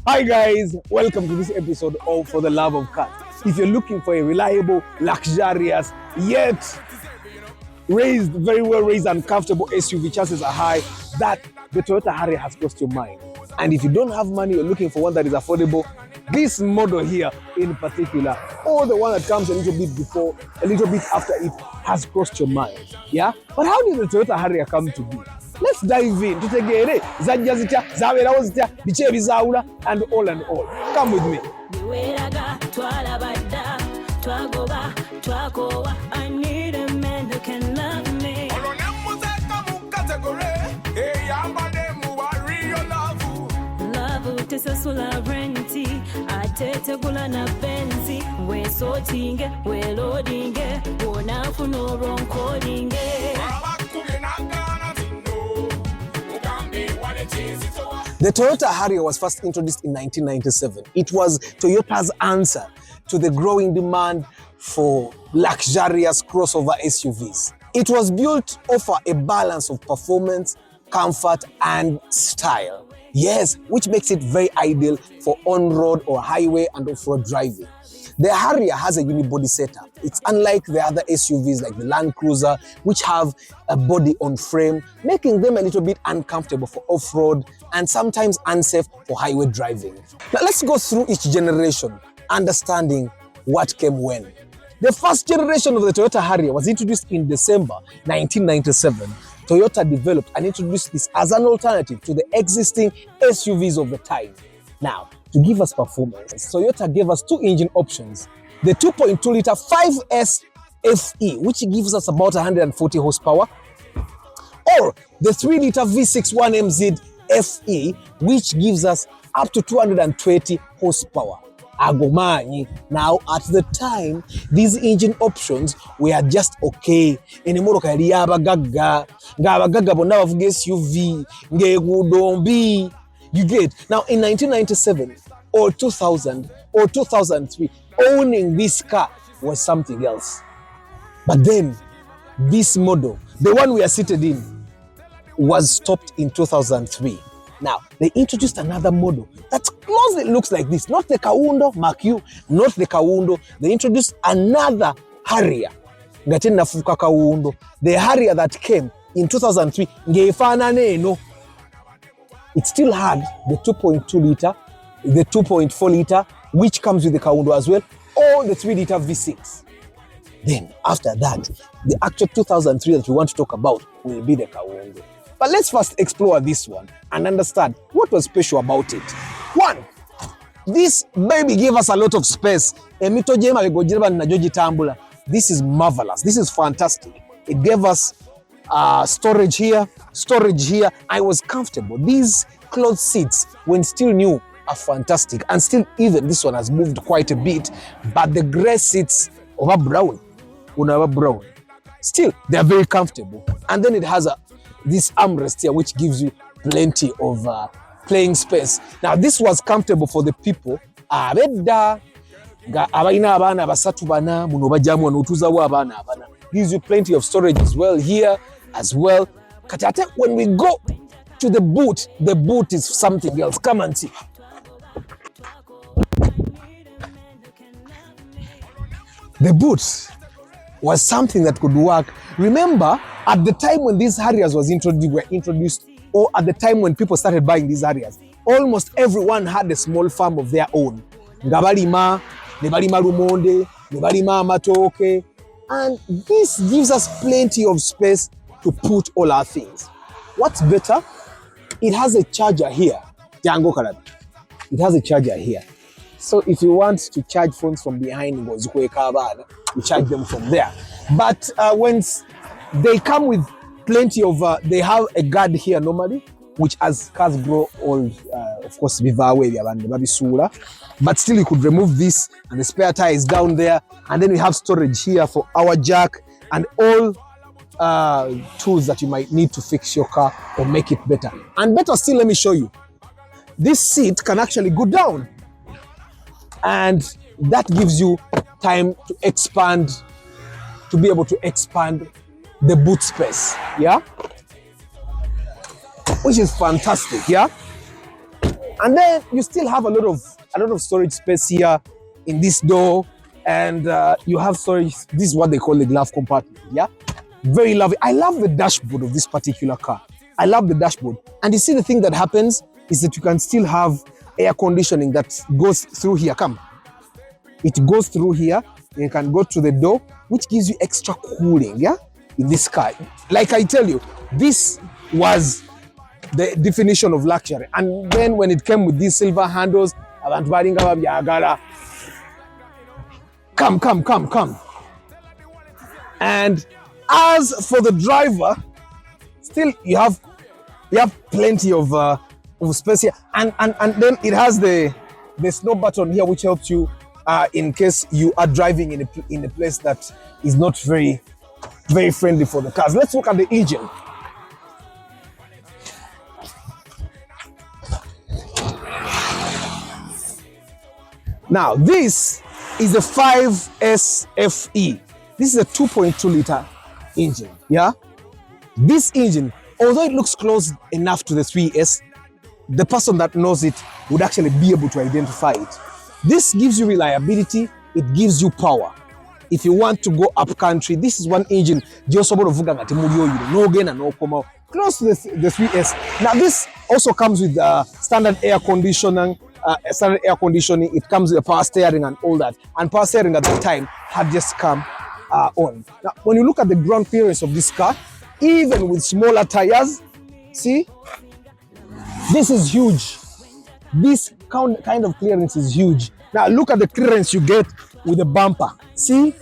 Hi guys, welcome to this episode of For the Love of Cars. If you're looking for a reliable, luxurious, yet very well raised and comfortable SUV, chances are high that the Toyota Harrier has crossed your mind. And if you don't have money, you're looking for one that is affordable, this model here in particular, or the one that comes a little bit after it, has crossed your mind. Yeah? But how did the Toyota Harrier come to be? Let's dive in. Tutegere zajja zitya, zabeerawo zitya, biki ebizaawula, and all. Come with me. I need a man who can love me. Love tesasula renti, atetegula na benzi, we sortinge, we loadinge, wonafu no ronkodinge. The Toyota Harrier was first introduced in 1997. It was Toyota's answer to the growing demand for luxurious crossover SUVs. It was built to offer a balance of performance, comfort, and style. Yes, which makes it very ideal for on-road or highway and off-road driving. The Harrier has a unibody setup. It's unlike the other SUVs like the Land Cruiser, which have a body on frame, making them a little bit uncomfortable for off-road and sometimes unsafe for highway driving. Now let's go through each generation, understanding what came when. The first generation of the Toyota Harrier was introduced in December 1997. Toyota developed and introduced this as an alternative to the existing SUVs of the time. Now, to give us performance, Toyota gave us two engine options. The 2.2-litre 5S FE, which gives us about 140 horsepower, or the 3-litre V6 1MZ FE, which gives us up to 220 horsepower. Agomanyi. Now, at the time, these engine options were just okay. Enimoroka yali yabagagga, ng'abagagga bonna bavuga SUV, ng'eguudombi. You get? Now, in 1997 or 2000 or 2003, owning this car was something else. But then, this model, the one we are seated in, was stopped in 2003. Now, they introduced another model that closely looks like this. Not the Kawundo, mark you, not the Kawundo. They introduced another Harrier. The Harrier that came in 2003. It still had the 2.2-litre, the 2.4-litre, which comes with the Kawundo as well, or the 3-litre V6. Then, after that, the actual 2003 that we want to talk about will be the Kawundo. But let's first explore this one and understand what was special about it. One, this baby gave us a lot of space. This is marvelous. This is fantastic. It gave us storage here. I was comfortable. These cloth seats, when still new, are fantastic. And still even, this one has moved quite a bit. But the grey seats over brown, still, they are very comfortable. And then it has this armrest here, which gives you plenty of playing space. Now, this was comfortable for the people. Gives you plenty of storage as well here as well. When we go to the boot is something else. Come and see. The boot was something that could work. Remember, at the time when these Harriers were introduced, or at the time when people started buying these Harriers, almost everyone had a small farm of their own. Ngabalima, nebalima lumonde, nebalima amatoke, and this gives us plenty of space to put all our things. What's better? It has a charger here. It has a charger here. So if you want to charge phones from behind, you charge them from there. But when they come with plenty of, they have a guard here normally, which as cars grow old, of course, but still you could remove this and the spare tire is down there. And then we have storage here for our jack and all tools that you might need to fix your car or make it better. And better still, let me show you. This seat can actually go down. And that gives you time to expand, to be able to expand the boot space, yeah? Which is fantastic, yeah? And then you still have a lot of storage space here in this door, and you have storage. This is what they call the glove compartment. Yeah, very lovely. I love the dashboard of this particular car. I love the dashboard. And you see, the thing that happens is that you can still have air conditioning that goes through here. Come, it goes through here. You can go to the door, which gives you extra cooling. Yeah, in this car. Like I tell you, this was the definition of luxury. And then when it came with these silver handles, come. And as for the driver, still you have plenty of space here, and then it has the snow button here, which helps you in case you are driving in a place that is not very friendly for the cars. Let's look at the engine. Now, this is a 5SFE. This is a 2.2 liter engine, yeah? This engine, although it looks close enough to the 3S, the person that knows it would actually be able to identify it. This gives you reliability, it gives you power. If you want to go up country, this is one engine close to the 3S. Now, this also comes with standard air conditioning. It comes with a power steering and all that. And power steering at that time had just come on. Now, when you look at the ground clearance of this car, even with smaller tires, see, this is huge. This kind of clearance is huge. Now, look at the clearance you get with the bumper. See,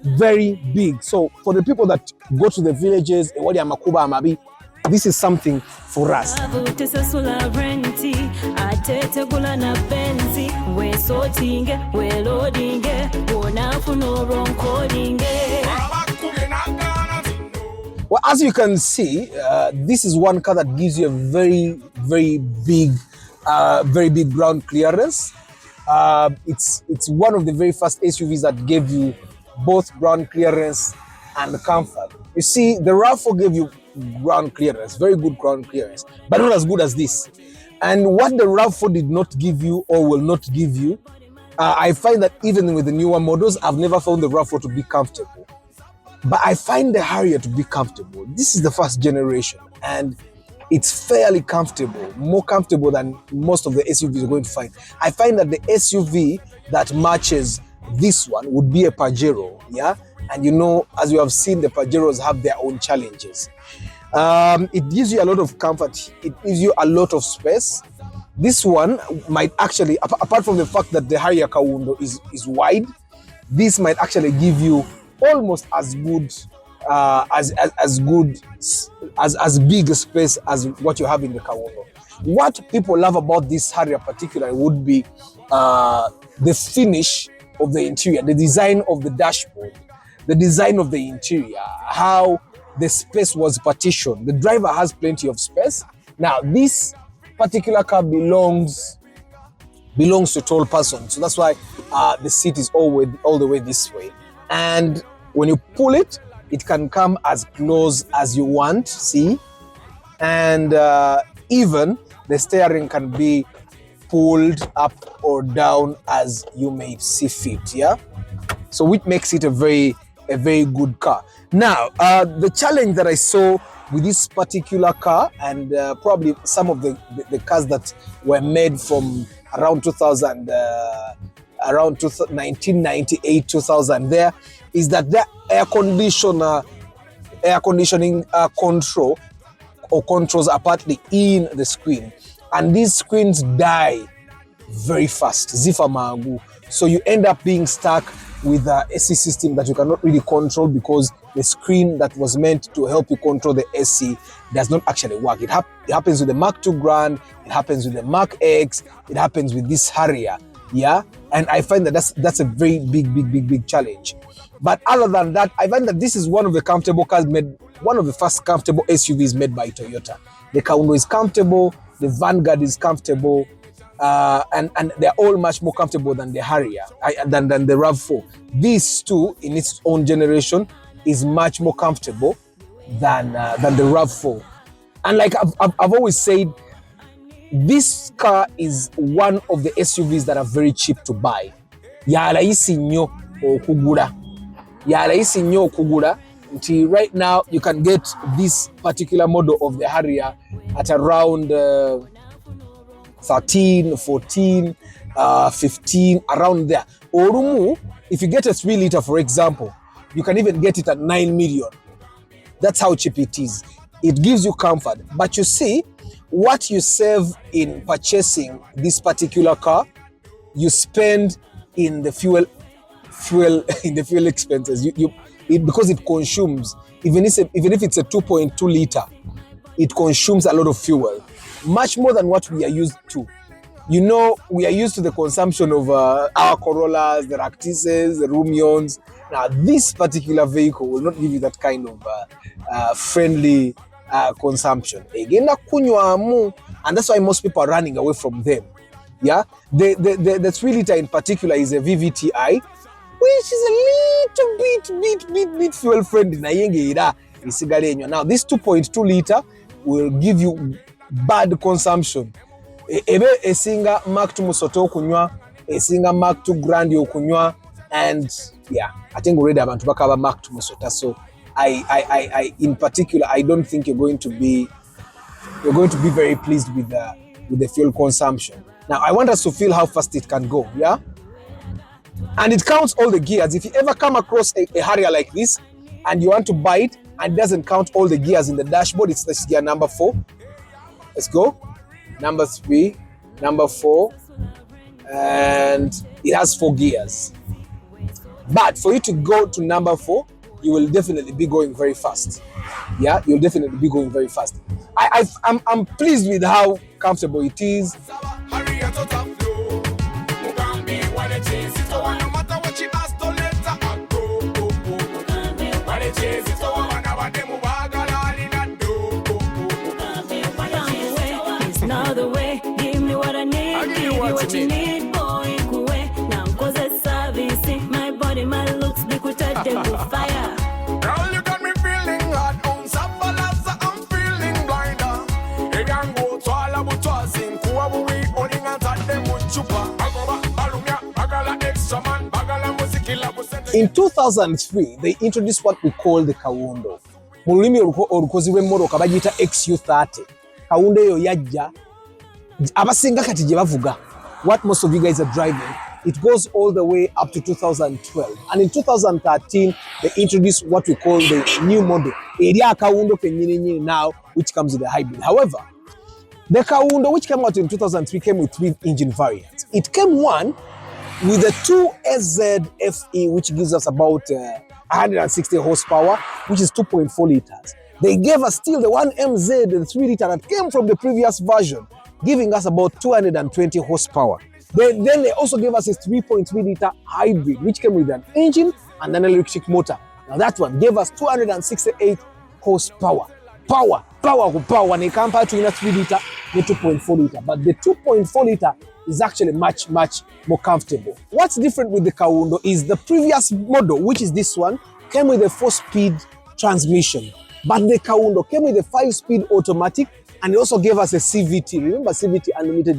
very big. So for the people that go to the villages, this is something for us. Well, as you can see, this is one car that gives you a very big ground clearance. It's one of the very first SUVs that gave you both ground clearance and comfort. You see, the RAV4 gave you ground clearance, very good ground clearance, but not as good as this. And what the RAV4 did not give you or will not give you, I find that even with the newer models, I've never found the RAV4 to be comfortable. But I find the Harrier to be comfortable. This is the first generation, and it's fairly comfortable, more comfortable than most of the SUVs you're going to find. I find that the SUV that matches this one would be a Pajero, yeah? And you know, as you have seen, the Pajeros have their own challenges. It gives you a lot of comfort. It gives you a lot of space. This one might actually, apart from the fact that the Harrier car window is wide, this might actually give you almost as good as big a space as what you have in the car window. What people love about this Harrier particularly would be the finish of the interior, the design of the dashboard, the design of the interior, how the space was partitioned. The driver has plenty of space. Now, this particular car belongs to a tall person, so that's why the seat is all the way this way. And when you pull it, it can come as close as you want, see? And even the steering can be pulled up or down as you may see fit, yeah? So which makes it a very good car. Now, the challenge that I saw with this particular car, and probably some of the cars that were made from around 1998, 2000 there, is that the air conditioning control or controls are partly in the screen, and these screens die very fast. Zifa magu. So you end up being stuck with the AC system that you cannot really control because the screen that was meant to help you control the AC does not actually work. It happens with the Mark II Grand, it happens with the Mark X, it happens with this Harrier, yeah? And I find that that's a very big challenge. But other than that, I find that this is one of the comfortable cars made, one of the first comfortable SUVs made by Toyota. The Kauno is comfortable, the Vanguard is comfortable, and they're all much more comfortable than the Harrier, than the RAV4. These two, in its own generation, is much more comfortable than the RAV4. And like I've always said, This car is one of the SUVs that are very cheap to buy. Yarayisi nnyo okugula. Until right now, you can get this particular model of the Harrier at around 13, 14, 15, around there. Orumu, if you get a 3 liter, for example, you can even get it at 9 million. That's how cheap it is. It gives you comfort. But you see, what you save in purchasing this particular car, you spend in the fuel expenses. Because it consumes, even if it's a 2.2 liter, it consumes a lot of fuel, much more than what we are used to. You know, we are used to the consumption of our Corollas, the Ractises, the Rumions. Now, this particular vehicle will not give you that kind of friendly consumption. And that's why most people are running away from them. Yeah, the 3 liter in particular is a VVTi, which is a little bit fuel friendly. Now, this 2.2 liter will give you bad consumption. Ebe esinga Mark 2 Musoto okunywa, esinga Mark 2 Grand okunywa, and yeah, I think already abantu bakaba Mark 2 Musota. So I in particular, I don't think you're going to be very pleased with the fuel consumption. Now, I want us to feel how fast it can go, yeah? And it counts all the gears. If you ever come across a Harrier like this and you want to buy it and it doesn't count all the gears in the dashboard, it's this gear number 4. Let's go. Number 3, number 4, and it has 4 gears. But for you to go to number 4, you will definitely be going very fast. Yeah, you'll definitely be going very fast. I'm pleased with how comfortable it is. Another way, give me what I need, give you what you need, boy. Now cause a service, my body, my looks, be quick to devil fire. Girl, you got me feeling hot, on Sabalasa, I'm feeling blinder. Hey, I'm go to all about tossing, Kuawi, owning and at them with chupa. In 2003, they introduced what we call the Kawundo. Mulimi orukoziwe moro kabajita XU30. Kawundo yo yajja abasinga kati je bavuga. What most of you guys are driving, it goes all the way up to 2012. And in 2013, they introduced what we call the new model. Area Kawundo kenyini now, which comes with a hybrid. However, the Kawundo, which came out in 2003, came with 3 engine variants. It came one with the 2SZ FE, which gives us about 160 horsepower, which is 2.4 liters. They gave us still the 1MZ, the 3 liter that came from the previous version, giving us about 220 horsepower. Then they also gave us a 3.3 liter hybrid, which came with an engine and an electric motor. Now that one gave us 268 horsepower. Power. When they compare to the 3 liter, the 2.4 liter. But the 2.4 liter is actually much more comfortable. What's different with the Kawundo is the previous model, which is this one, came with a 4-speed transmission. But the Kawundo came with a 5-speed automatic, and it also gave us a CVT. Remember CVT, unlimited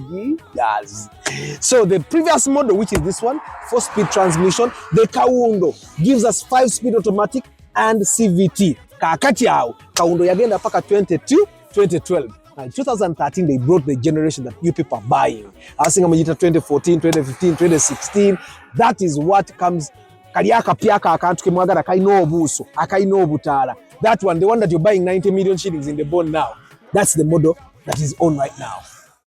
gears? So the previous model, which is this one, 4-speed transmission, the Kawundo gives us 5-speed automatic and CVT. Kakati yao, Kawundo yagenda paka 2012. In 2013, they brought the generation that you people are buying. I was saying 2014, 2015, 2016. That is what comes. That one, the one that you're buying 90 million shillings in the bond now, that's the model that is on right now.